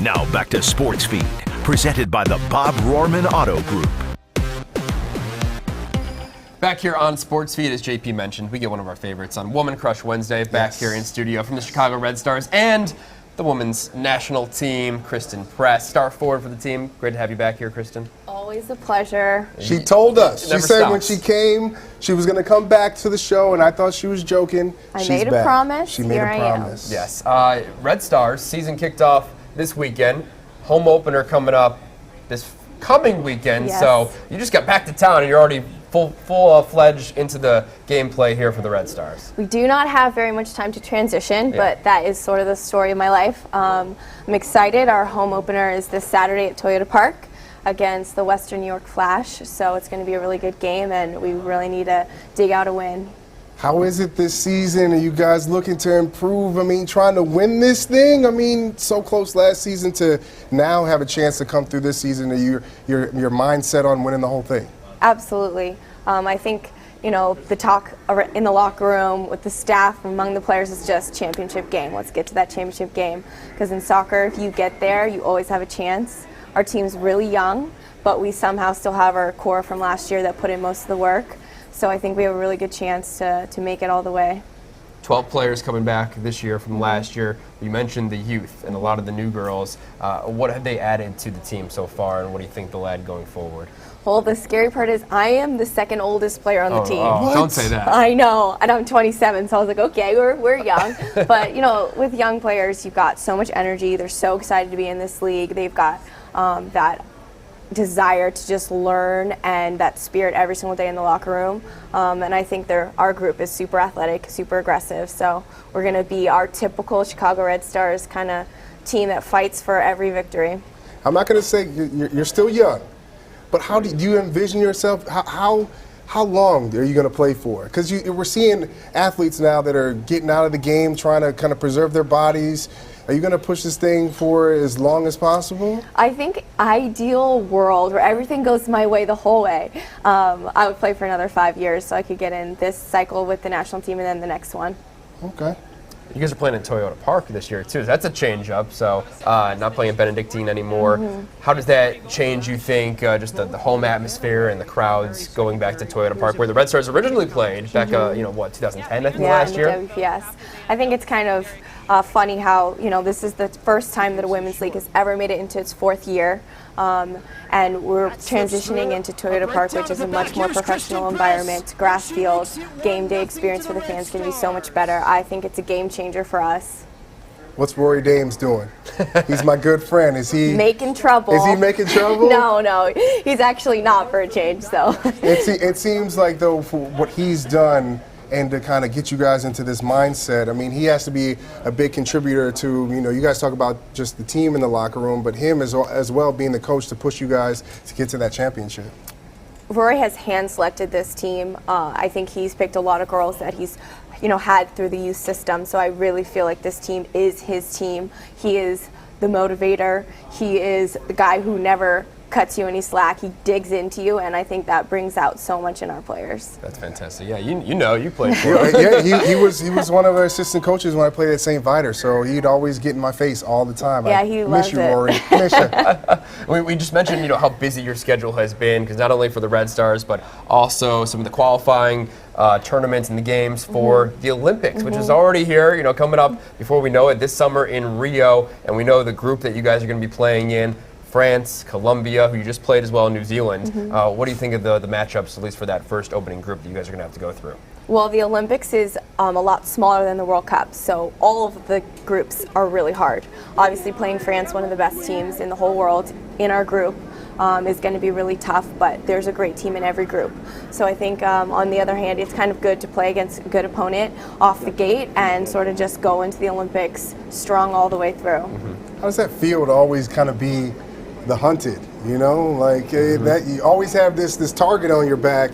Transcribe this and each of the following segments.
Now back to Sports Feed, presented by the Bob Rohrman Auto Group. Back here on Sports Feed, as JP mentioned, we get one of our favorites on Woman Crush Wednesday, back here in studio from the Chicago Red Stars and the women's national team, Christen Press, star forward for the team. Great to have you back here, Christen. Always a pleasure. She told us. She said stops. when she came, she was going to come back to the show, and I thought she was joking. I made a promise. She made a promise. Yes. Red Stars season kicked off this weekend. Home opener coming up this coming weekend. Yes. So you just got back to town, and you're already full-fledged into the gameplay here for the Red Stars. We do not have very much time to transition, but that is sort of the story of my life. I'm excited. Our home opener is this Saturday at Toyota Park against the Western New York Flash, so it's going to be a really good game, and we really need to dig out a win. How is it this season? Are you guys looking to improve? I mean, trying to win this thing? I mean, so close last season to now have a chance to come through this season. Are your mindset on winning the whole thing? Absolutely. I think, the talk in the locker room with the staff among the players is just championship game. Let's get to that championship game. Because in soccer, if you get there, you always have a chance. Our team's really young, but we somehow still have our core from last year that put in most of the work. So I think we have a really good chance to make it all the way. 12 players coming back this year from last year. You mentioned the youth and a lot of the new girls. What have they added to the team so far, and what do you think they'll add going forward? Well, the scary part is I am the second oldest player on the team. Don't say that. I know, and I'm 27, so I was like, okay, we're young. But, with young players, you've got so much energy. They're so excited to be in this league. They've got that desire to just learn and that spirit every single day in the locker room. And I think our group is super athletic, super aggressive. So we're going to be our typical Chicago Red Stars kind of team that fights for every victory. I'm not going to say you're still young, but how do you envision yourself? How long are you going to play for? Because we're seeing athletes now that are getting out of the game, trying to kind of preserve their bodies. Are you going to push this thing for as long as possible? I think ideal world where everything goes my way the whole way. I would play for another 5 years so I could get in this cycle with the national team and then the next one. Okay. You guys are playing at Toyota Park this year, too. That's a change up, so not playing at Benedictine anymore. How does that change, you think, just the home atmosphere and the crowds going back to Toyota Park, where the Red Stars originally played back, 2010, I think, last year? In the WPS. I think it's kind of funny how, this is the first time that a women's league has ever made it into its fourth year. And we're transitioning into Toyota Park, which is a much more professional environment, grass field, game day experience for the fans can be so much better. I think it's a game changer for us. What's Rory Dames doing? He's my good friend. Is he making trouble? Is he making trouble? No, he's actually not for a change. So it seems like though for what he's done and to kind of get you guys into this mindset. I mean, he has to be a big contributor to, you guys talk about just the team in the locker room, but him as well being the coach to push you guys to get to that championship. Rory has hand-selected this team. I think he's picked a lot of girls that he's, had through the youth system. So I really feel like this team is his team. He is the motivator. He is the guy who never cuts you any slack. He digs into you, and I think that brings out so much in our players. That's fantastic. Yeah, you played for him. Yeah, he was one of our assistant coaches when I played at St. Vitus, so he'd always get in my face all the time. Yeah, he loves miss you, it. Rory. Miss you. We just mentioned, how busy your schedule has been, because not only for the Red Stars, but also some of the qualifying tournaments and the games for the Olympics, which is already here, coming up before we know it this summer in Rio, and we know the group that you guys are going to be playing in. France, Colombia, who you just played as well, New Zealand. What do you think of the matchups, at least for that first opening group that you guys are going to have to go through? Well, the Olympics is a lot smaller than the World Cup, so all of the groups are really hard. Obviously, playing France, one of the best teams in the whole world, in our group, is going to be really tough, but there's a great team in every group. So I think, on the other hand, it's kind of good to play against a good opponent off the gate and sort of just go into the Olympics strong all the way through. How does that feel to always kind of be the hunted, that you always have this target on your back?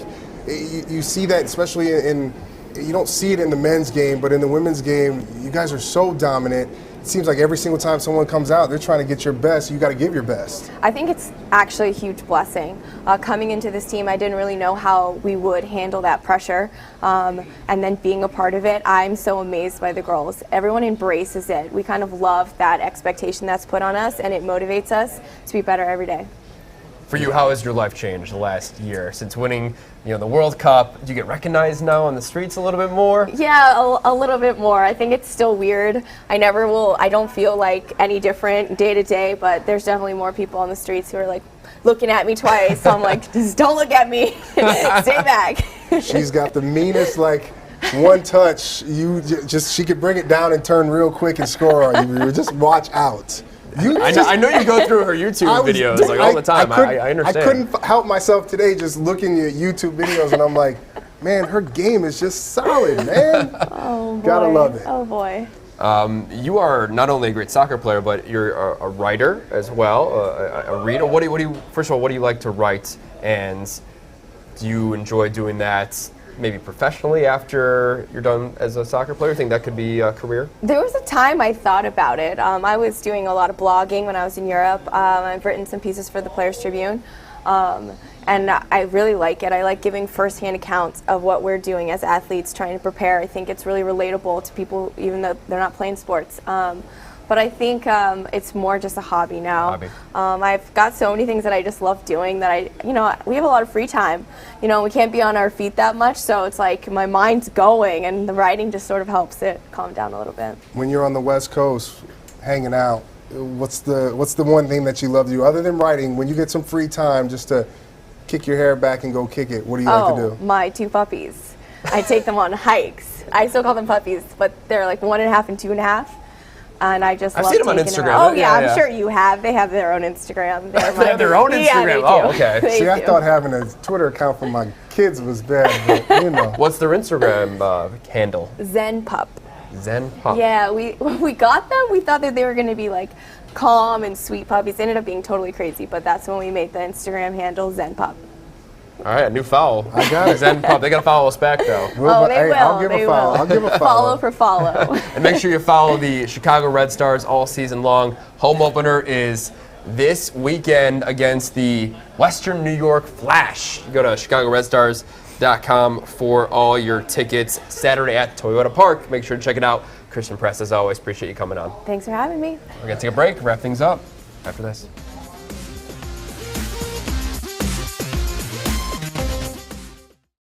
You see that especially in you don't see it in the men's game, but in the women's game, you guys are so dominant. It seems like every single time someone comes out, they're trying to get your best. You got to give your best. I think it's actually a huge blessing. Coming into this team, I didn't really know how we would handle that pressure. And then being a part of it, I'm so amazed by the girls. Everyone embraces it. We kind of love that expectation that's put on us, and it motivates us to be better every day. For you, how has your life changed the last year since winning, the World Cup? Do you get recognized now on the streets a little bit more? Yeah, a little bit more. I think it's still weird. I don't feel like any different day to day, but there's definitely more people on the streets who are like looking at me twice. So I'm like, just don't look at me. Stay back. She's got the meanest, one touch. She could bring it down and turn real quick and score on you. Just watch out. I know you go through her YouTube videos all the time. I understand. I couldn't help myself today just looking at YouTube videos, and I'm like, man, her game is just solid, man. Oh, boy. Gotta love it. Oh, boy. You are not only a great soccer player, but you're a writer as well, a reader. First of all, what do you like to write, and do you enjoy doing that maybe professionally after you're done as a soccer player? Think that could be a career? There was a time I thought about it. I was doing a lot of blogging when I was in Europe. I've written some pieces for the Players Tribune, and I really like it. I like giving firsthand accounts of what we're doing as athletes trying to prepare. I think it's really relatable to people even though they're not playing sports. But I think it's more just a hobby now. I've got so many things that I just love doing that we have a lot of free time. We can't be on our feet that much, so it's like my mind's going, and the writing just sort of helps it calm down a little bit. When you're on the West Coast hanging out, what's the one thing that you love to do other than writing? When you get some free time, just to kick your hair back and go kick it, what do you like to do? My 2 puppies. I take them on hikes. I still call them puppies, but they're like 1.5 and 2.5. And I just I've love seen them on taking Instagram. Oh yeah, I'm sure you have. They have their own Instagram. They have their own Instagram. Yeah, they do. Oh, okay. They See, I do. thought having a Twitter account for my kids was bad, but What's their Instagram handle? Zen Pup. Zen Pup. Yeah, we got them. We thought that they were going to be like calm and sweet puppies. They ended up being totally crazy, but that's when we made the Instagram handle Zen Pup. All right, a new foul. I got it. Zen Pup. They got to follow us back, though. They will. I'll give they a follow. will. I'll give a follow. Follow for follow. And make sure you follow the Chicago Red Stars all season long. Home opener is this weekend against the Western New York Flash. You go to chicagoredstars.com for all your tickets. Saturday at Toyota Park. Make sure to check it out. Christen Press, as always, appreciate you coming on. Thanks for having me. We're going to take a break, wrap things up after this.